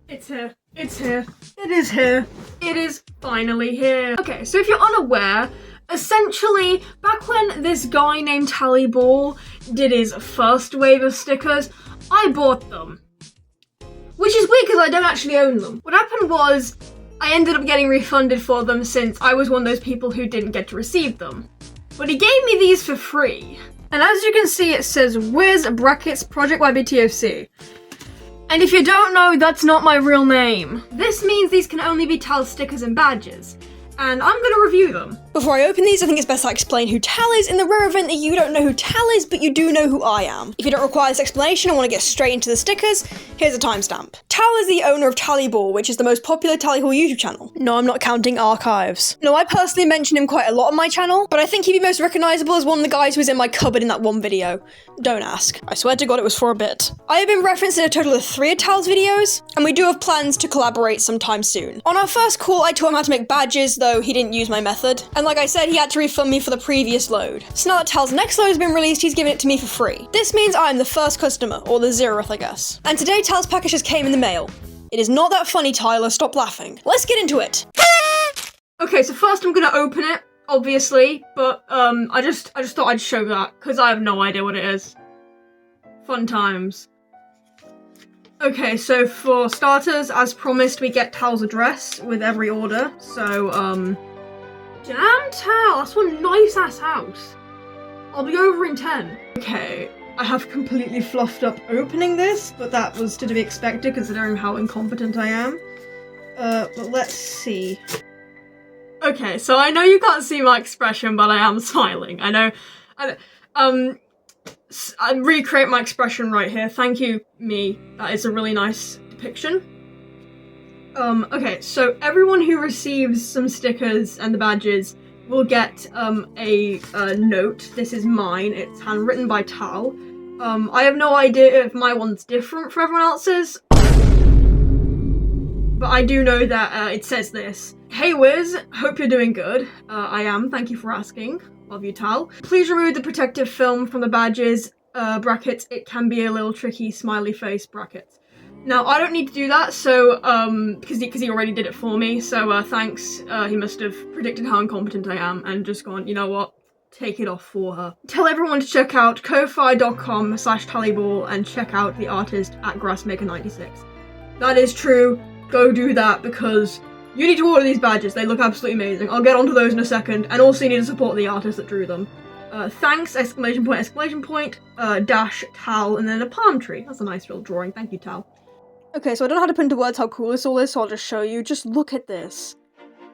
It's here. It's here. It is here. It is finally here. Okay, so if you're unaware, essentially, back when this guy named Tally Ball did his first wave of stickers, I bought them. Which is weird because I don't actually own them. What happened was, I ended up getting refunded for them since I was one of those people who didn't get to receive them. But he gave me these for free. And as you can see, it says Wiz brackets Project y.b.t.f.c. And if you don't know, that's not my real name. This means these can only be Tal stickers and badges. And I'm gonna review them. Before I open these, I think it's best I explain who Tal is in the rare event that you don't know who Tal is, but you do know who I am. If you don't require this explanation and want to get straight into the stickers, here's a timestamp. Tal is the owner of Tally Ball, which is the most popular Tally Hall YouTube channel. No, I'm not counting archives. No, I personally mention him quite a lot on my channel, but I think he'd be most recognizable as one of the guys who was in my cupboard in that one video. Don't ask. I swear to God it was for a bit. I have been referenced in a total of 3 of Tal's videos, and we do have plans to collaborate sometime soon. On our first call, I taught him how to make badges, though he didn't use my method. And like I said, he had to refund me for the previous load. So now that Tal's next load has been released, he's giving it to me for free. This means I'm the first customer, or the 0th, I guess. And today Tal's package just came in the mail. It is not that funny, Tyler, stop laughing. Let's get into it. Okay, so first I'm gonna open it, obviously, but I just thought I'd show that, because I have no idea what it is. Fun times. Okay, so for starters, as promised, we get Tal's address with every order. So, damn Tal, that's one nice ass house. I'll be over in 10. Okay, I have completely fluffed up opening this, but that was to be expected considering how incompetent I am. But let's see. Okay, so I know you can't see my expression, but I am smiling. I recreate my expression right here. Thank you, me. That is a really nice depiction. Okay, so everyone who receives some stickers and the badges will get a note. This is mine. It's handwritten by Tal. I have no idea if my one's different from everyone else's, but I do know that it says this. Hey Wiz, hope you're doing good. I am, thank you for asking. Love you, Tal. Please remove the protective film from the badges, brackets, it can be a little tricky, smiley face, brackets. Now, I don't need to do that, so, because he already did it for me, so, thanks. He must have predicted how incompetent I am and just gone, you know what, take it off for her. Tell everyone to check out ko-fi.com/tallyball and check out the artist at Grassmaker96. That is true, go do that because you need to order these badges, they look absolutely amazing. I'll get onto those in a second, and also you need to support the artist that drew them. Thanks, exclamation point, dash Tal, and then a palm tree. That's a nice little drawing, thank you, Tal. Okay, so I don't know how to put into words how cool this all is, so I'll just show you. Just look at this.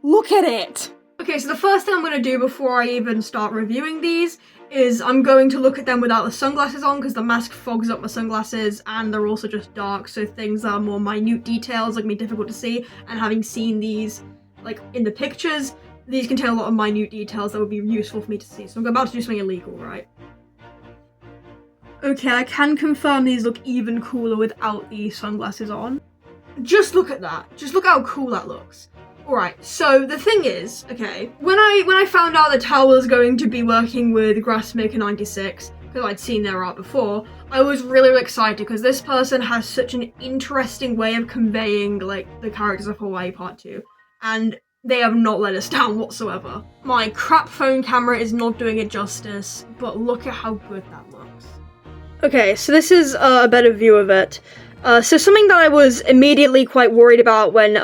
Look at it! Okay, so the first thing I'm going to do before I even start reviewing these is I'm going to look at them without the sunglasses on because the mask fogs up my sunglasses and they're also just dark, so things that are more minute details are going to be difficult to see, and having seen these like in the pictures, these contain a lot of minute details that would be useful for me to see, so I'm about to do something illegal, right? Okay, I can confirm these look even cooler without the sunglasses on. Just look at that. Just look how cool that looks. Alright, so the thing is, okay, when I found out that Tal was going to be working with Grassmaker96, because I'd seen their art before, I was really, really excited because this person has such an interesting way of conveying, like, the characters of Hawaii Part 2, and they have not let us down whatsoever. My crap phone camera is not doing it justice, but look at how good that looks. Okay, so this is a better view of it. So something that I was immediately quite worried about when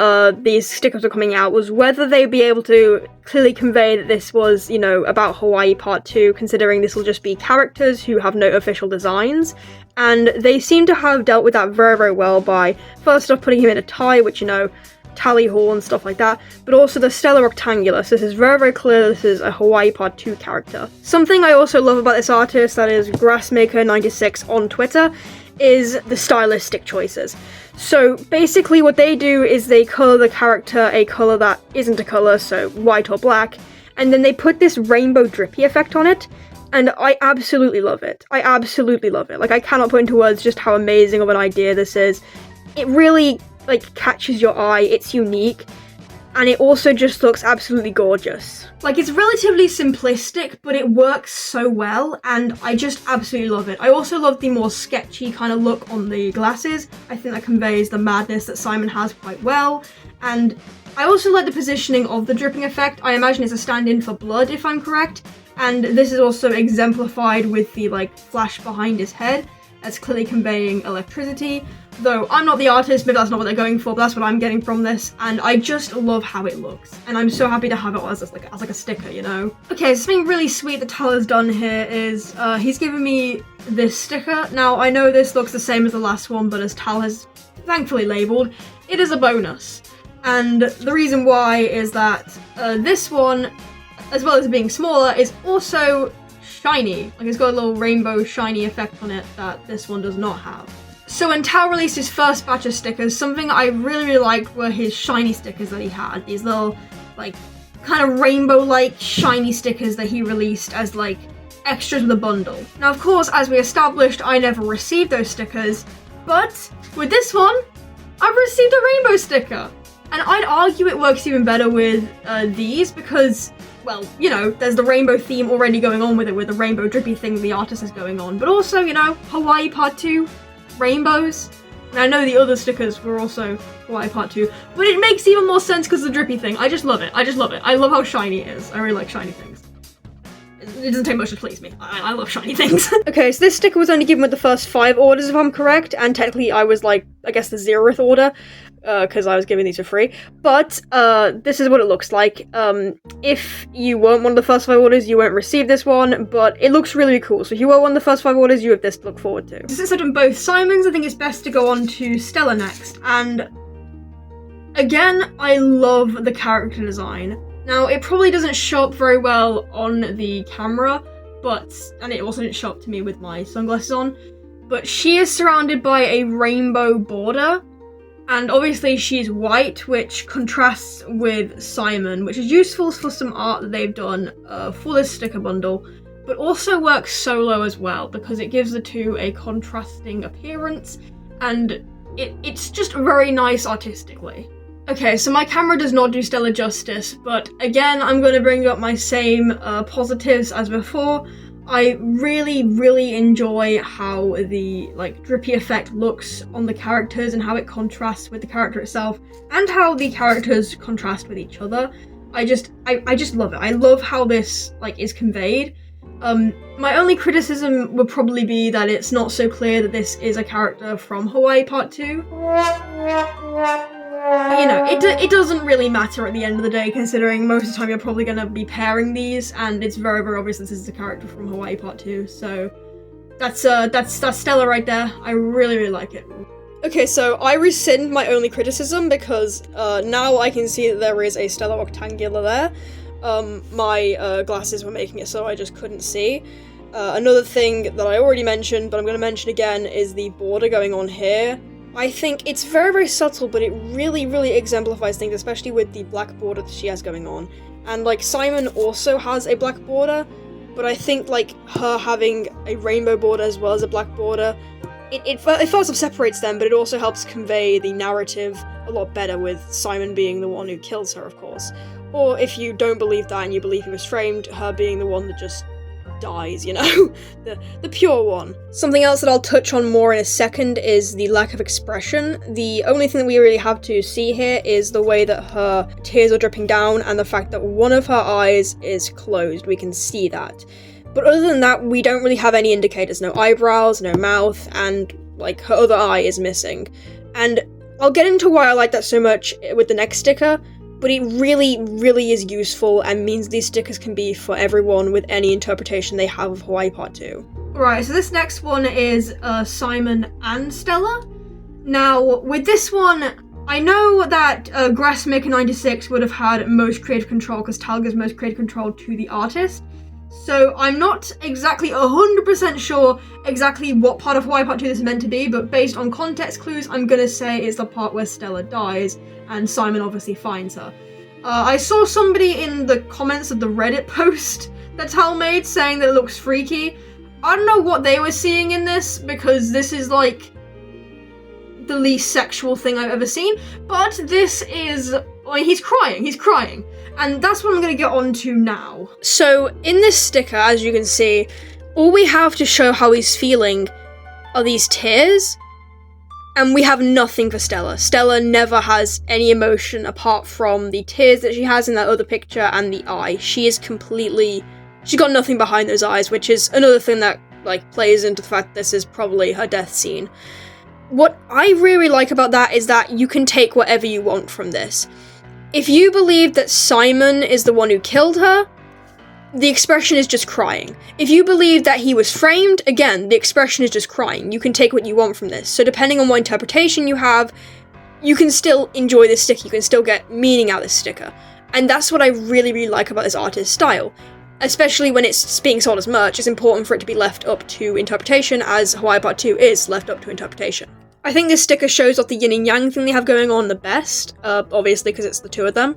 these stickers were coming out was whether they'd be able to clearly convey that this was, you know, about Hawaii Part 2, considering this will just be characters who have no official designs. And they seem to have dealt with that very, very well by, first off, putting him in a tie, which, you know, Tally Hall and stuff like that, but also the Stella Rectangular, so this is very, very clear this is a Hawaii Part 2 character. Something I also love about this artist, that is Grassmaker96 on Twitter, is the stylistic choices. So basically what they do is they colour the character a colour that isn't a colour, so white or black, and then they put this rainbow drippy effect on it, and I absolutely love it. I absolutely love it. Like, I cannot put into words just how amazing of an idea this is. It really, like, catches your eye, it's unique, and it also just looks absolutely gorgeous. Like, it's relatively simplistic, but it works so well, and I just absolutely love it. I also love the more sketchy kind of look on the glasses. I think that conveys the madness that Simon has quite well, and I also like the positioning of the dripping effect. I imagine it's a stand-in for blood, if I'm correct, and this is also exemplified with the, like, flash behind his head. That's clearly conveying electricity, though I'm not the artist, maybe that's not what they're going for, but that's what I'm getting from this, and I just love how it looks, and I'm so happy to have it as like a sticker, you know? Okay, so something really sweet that Tyler's done here is, he's given me this sticker. Now, I know this looks the same as the last one, but as Tal has thankfully labelled, it is a bonus. And the reason why is that this one, as well as being smaller, is also shiny. Like, it's got a little rainbow shiny effect on it that this one does not have. So when Tal released his first batch of stickers, something I really liked were his shiny stickers that he had. These little, like, kind of rainbow-like shiny stickers that he released as, like, extras with a bundle. Now, of course, as we established, I never received those stickers, but with this one, I've received a rainbow sticker. And I'd argue it works even better with these because, well, you know, there's the rainbow theme already going on with it, with the rainbow drippy thing the artist is going on. But also, you know, Hawaii Part 2, rainbows. And I know the other stickers were also Hawaii Part 2, but it makes even more sense because of the drippy thing. I just love it. I just love it. I love how shiny it is. I really like shiny things. It doesn't take much to please me. I love shiny things. Okay, so this sticker was only given with the first 5 orders, if I'm correct, and technically I was, like, I guess the 0th order, because I was giving these for free. But this is what it looks like. If you weren't one of the first 5 orders, you won't receive this one, but it looks really cool. So if you were one of the first 5 orders, you have this to look forward to. Since I've done both Simons, I think it's best to go on to Stella next. And again, I love the character design. Now, it probably doesn't show up very well on the camera, and it also didn't show up to me with my sunglasses on, but she is surrounded by a rainbow border, and obviously she's white, which contrasts with Simon, which is useful for some art that they've done for this sticker bundle, but also works solo as well, because it gives the two a contrasting appearance, and it's just very nice artistically. Okay, so my camera does not do Stella justice, but again, I'm going to bring up my same positives as before. I really enjoy how the, like, drippy effect looks on the characters and how it contrasts with the character itself, and how the characters contrast with each other. I just love it. I love how this, like, is conveyed. My only criticism would probably be that it's not so clear that this is a character from Hawaii Part 2. You know, it doesn't really matter at the end of the day, considering most of the time you're probably going to be pairing these, and it's very obvious this is a character from Hawaii Part 2, so that's Stella right there. I really like it. Okay, so I rescind my only criticism, because now I can see that there is a Stella rectangular there. My glasses were making it so I just couldn't see. Another thing that I already mentioned, but I'm going to mention again, is the border going on here. I think it's very subtle, but it really exemplifies things, especially with the black border that she has going on. And, like, Simon also has a black border, but I think, like, her having a rainbow border as well as a black border, it first off separates them, but it also helps convey the narrative a lot better, with Simon being the one who kills her, of course. Or if you don't believe that and you believe he was framed, her being the one that just dies, you know? the pure one. Something else that I'll touch on more in a second is the lack of expression. The only thing that we really have to see here is the way that her tears are dripping down, and the fact that one of her eyes is closed. We can see that. But other than that, we don't really have any indicators. No eyebrows, no mouth, and, like, her other eye is missing. And I'll get into why I like that so much with the next sticker, but it really is useful and means these stickers can be for everyone with any interpretation they have of Hawaii Part 2. Right, so this next one is Simon and Stella. Now, with this one, I know that Grassmaker96 would have had most creative control because Tal gives most creative control to the artist. So I'm not exactly 100% sure exactly what part of Hawaii Part 2 this is meant to be, but based on context clues, I'm gonna say it's the part where Stella dies, and Simon obviously finds her. I saw somebody in the comments of the Reddit post that Tal made saying that it looks freaky. I don't know what they were seeing in this, because this is, like, the least sexual thing I've ever seen, but this is I mean, he's crying. And that's what I'm going to get on to now. So, in this sticker, as you can see, all we have to show how he's feeling are these tears, and we have nothing for Stella. Stella never has any emotion apart from the tears that she has in that other picture and the eye. She's got nothing behind those eyes, which is another thing that, like, plays into the fact that this is probably her death scene. What I really like about that is that you can take whatever you want from this. If you believe that Simon is the one who killed her, the expression is just crying. If you believe that he was framed, again, the expression is just crying. You can take what you want from this. So depending on what interpretation you have, you can still enjoy this sticker. You can still get meaning out of this sticker. And that's what I really, really like about this artist's style. Especially when it's being sold as merch, it's important for it to be left up to interpretation, as Hawaii Part 2 is left up to interpretation. I think this sticker shows off the yin and yang thing they have going on the best, obviously because it's the two of them.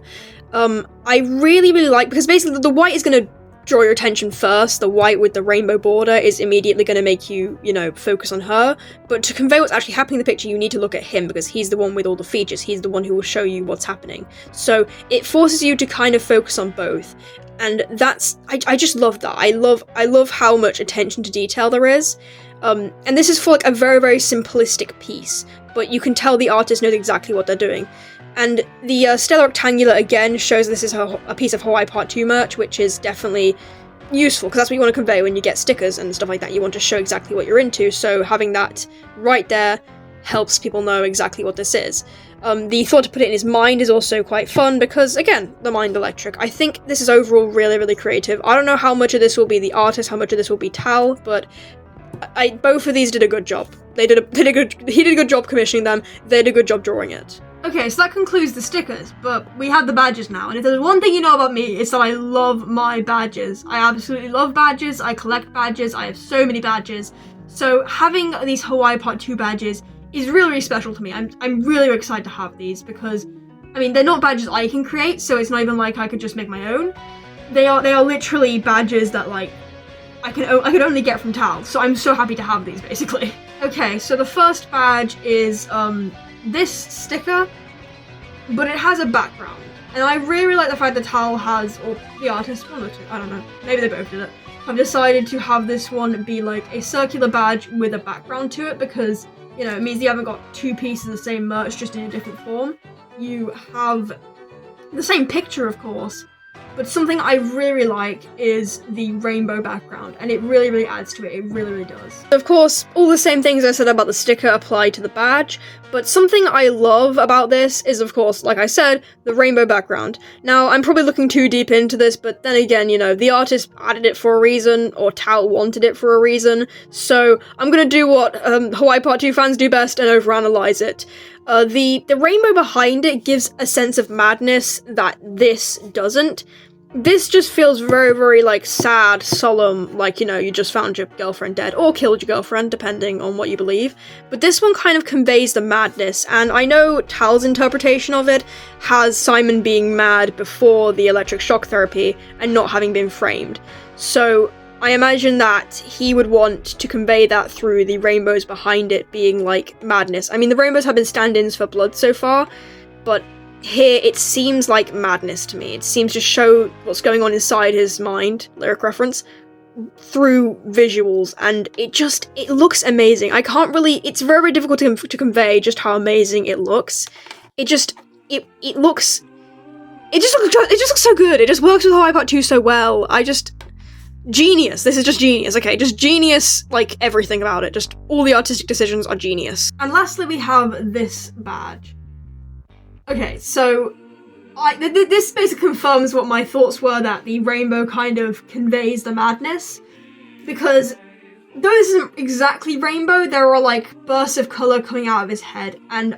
I really, really like, because basically the white is going to draw your attention first. The white with the rainbow border is immediately going to make you, focus on her. But to convey what's actually happening in the picture, you need to look at him, because he's the one with all the features. He's the one who will show you what's happening. So it forces you to kind of focus on both. And I just love that. I love how much attention to detail there is. And this is for, like, a very, very simplistic piece, but you can tell the artist knows exactly what they're doing. And the Stella Rectangular, again, shows this is a piece of Hawaii Part 2 merch, which is definitely useful, because that's what you want to convey when you get stickers and stuff like that. You want to show exactly what you're into, so having that right there helps people know exactly what this is. The thought to put it in his mind is also quite fun, because, again, the mind electric. I think this is overall really, really creative. I don't know how much of this will be the artist, how much of this will be Tal, but both of these did a good job. He did a good job commissioning them, they did a good job drawing it. Okay, so that concludes the stickers, but we have the badges now, and if there's one thing you know about me, it's that I love my badges. I absolutely love badges, I collect badges, I have so many badges, so having these Hawaii Part 2 badges is really, really special to me. I'm really excited to have these, because, I mean, they're not badges I can create, so it's not even like I could just make my own. They are literally badges that, like, I could only get from Tal, so I'm so happy to have these, basically. Okay, so the first badge is, this sticker, but it has a background. And I really, really like the fact that Tal has, or the artist, one or two, I don't know, maybe they both did it, have decided to have this one be like a circular badge with a background to it, because, it means you haven't got two pieces of the same merch just in a different form. You have the same picture, of course, but something I really like is the rainbow background, and it really, really adds to it. It really, really does. Of course, all the same things I said about the sticker apply to the badge, but something I love about this is, of course, like I said, the rainbow background. Now, I'm probably looking too deep into this, but then again, the artist added it for a reason, or Tal wanted it for a reason, so I'm gonna do what Hawaii Part 2 fans do best and overanalyze it. The rainbow behind it gives a sense of madness that this doesn't. This just feels very, very, like, sad, solemn, like, you just found your girlfriend dead, or killed your girlfriend, depending on what you believe. But this one kind of conveys the madness, and I know Tal's interpretation of it has Simon being mad before the electric shock therapy, and not having been framed. So I imagine that he would want to convey that through the rainbows behind it being, like, madness. I mean, the rainbows have been stand-ins for blood so far, but here it seems like madness to me. It seems to show what's going on inside his mind, lyric reference, through visuals, and it looks amazing. It's very, very difficult to convey just how amazing it looks. It just looks so good. It just works with Hawaii Part 2 so well. Genius. This is just genius, okay? Just genius, like, everything about it. Just all the artistic decisions are genius. And lastly, we have this badge. Okay, so this basically confirms what my thoughts were, that the rainbow kind of conveys the madness, because though this isn't exactly rainbow, there are, like, bursts of colour coming out of his head, and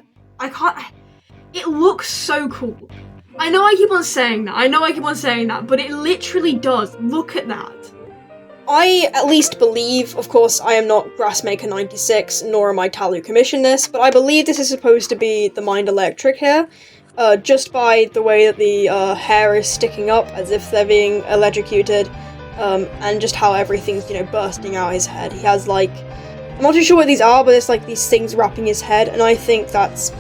it looks so cool. I know I keep on saying that, but it literally does. Look at that. I at least believe, of course, I am not Grassmaker 96, nor am I Tal who commissioned this, but I believe this is supposed to be the Mind Electric here, just by the way that the hair is sticking up as if they're being electrocuted, and just how everything's, bursting out his head. He has, like, I'm not too sure what these are, but it's like these things wrapping his head, and I think that's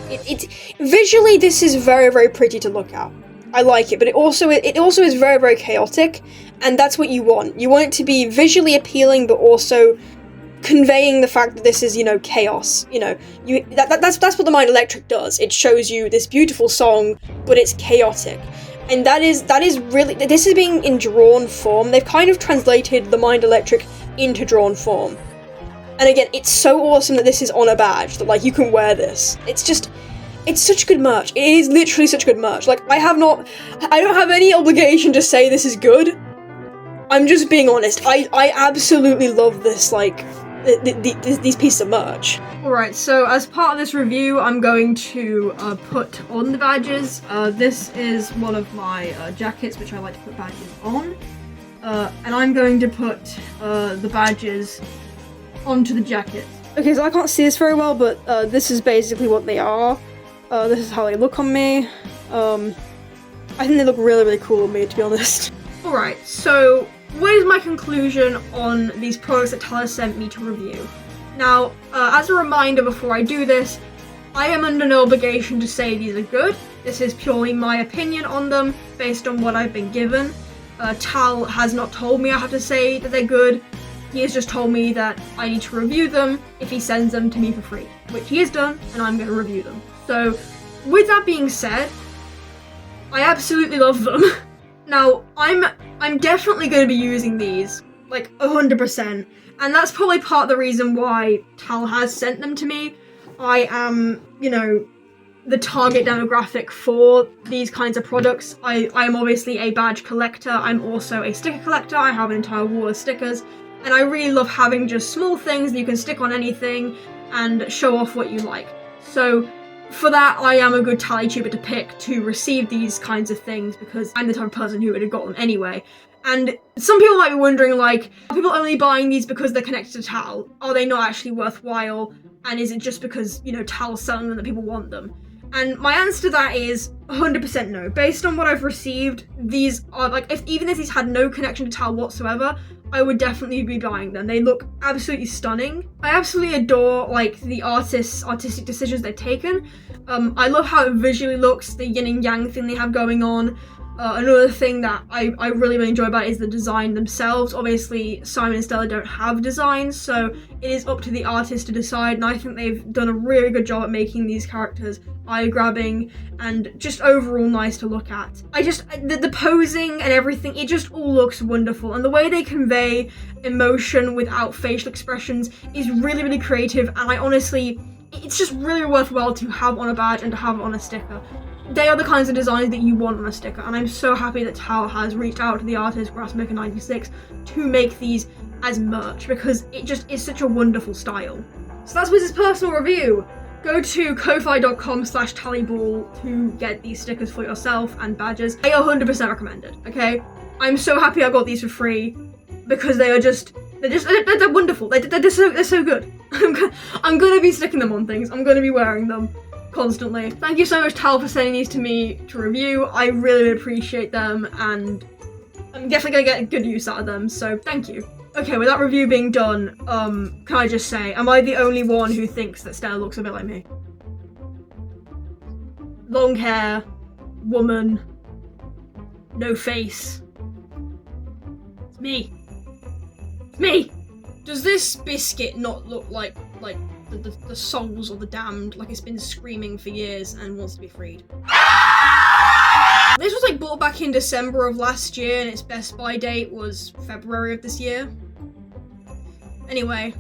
visually this is very, very pretty to look at. I like it, but it also is very, very chaotic, and that's what you want. You want it to be visually appealing, but also conveying the fact that this is, you know, chaos. You know, that's what the Mind Electric does. It shows you this beautiful song, but it's chaotic. And that is really, this is being in drawn form. They've kind of translated the Mind Electric into drawn form. And again, it's so awesome that this is on a badge, that like you can wear this. It's such good merch. It is literally such good merch. Like, I don't have any obligation to say this is good. I'm just being honest. I absolutely love this, like, these pieces of merch. Alright, so as part of this review, I'm going to put on the badges. This is one of my jackets, which I like to put badges on. And I'm going to put the badges onto the jacket. Okay, so I can't see this very well, but this is basically what they are. This is how they look on me. I think they look really, really cool on me, to be honest. Alright, so what is my conclusion on these products that Stella sent me to review? Now, as a reminder before I do this, I am under no obligation to say these are good. This is purely my opinion on them, based on what I've been given. Tal has not told me I have to say that they're good. He has just told me that I need to review them if he sends them to me for free, which he has done, and I'm going to review them. So, with that being said, I absolutely love them. Now, I'm definitely going to be using these, like 100%, and that's probably part of the reason why Tal has sent them to me. I am, you know, the target demographic for these kinds of products. I am obviously a badge collector. I'm also a sticker collector. I have an entire wall of stickers, and I really love having just small things that you can stick on anything and show off what you like. So, for that, I am a good tally tuber to pick to receive these kinds of things, because I'm the type of person who would have got them anyway. And some people might be wondering, like, are people only buying these because they're connected to Tal? Are they not actually worthwhile? And is it just because, you know, Tal's selling them that people want them? And my answer to that is 100% no. Based on what I've received, these are, like, even if these had no connection to Tal whatsoever, I would definitely be buying them. They look absolutely stunning. I absolutely adore, like, the artistic decisions they've taken. I love how it visually looks, the yin and yang thing they have going on. Another thing that I really, really enjoy about it is the design themselves. Obviously, Simon and Stella don't have designs, so it is up to the artist to decide, and I think they've done a really good job at making these characters eye-grabbing and just overall nice to look at. The posing and everything, it just all looks wonderful, and the way they convey emotion without facial expressions is really, really creative, and I honestly, it's just really worthwhile to have on a badge and to have it on a sticker. They are the kinds of designs that you want on a sticker, and I'm so happy that Tal has reached out to the artist Grassmaker96 to make these as merch, because it just is such a wonderful style. So that's Wiz's personal review. Go to ko-fi.com/tallyball to get these stickers for yourself and badges. They are 100% recommended, okay? I'm so happy I got these for free, because they're wonderful. They're so good. I'm gonna be sticking them on things. I'm gonna be wearing them constantly. Thank you so much, Tal, for sending these to me to review. I really appreciate them, and I'm definitely gonna get good use out of them, so thank you. Okay, with that review being done, can I just say, am I the only one who thinks that Stella looks a bit like me? Long hair, woman, no face. It's me. It's me! Does this biscuit not look like the souls of the damned, like it's been screaming for years and wants to be freed? This was like bought back in December of last year, and its Best Buy date was February of this year. Anyway,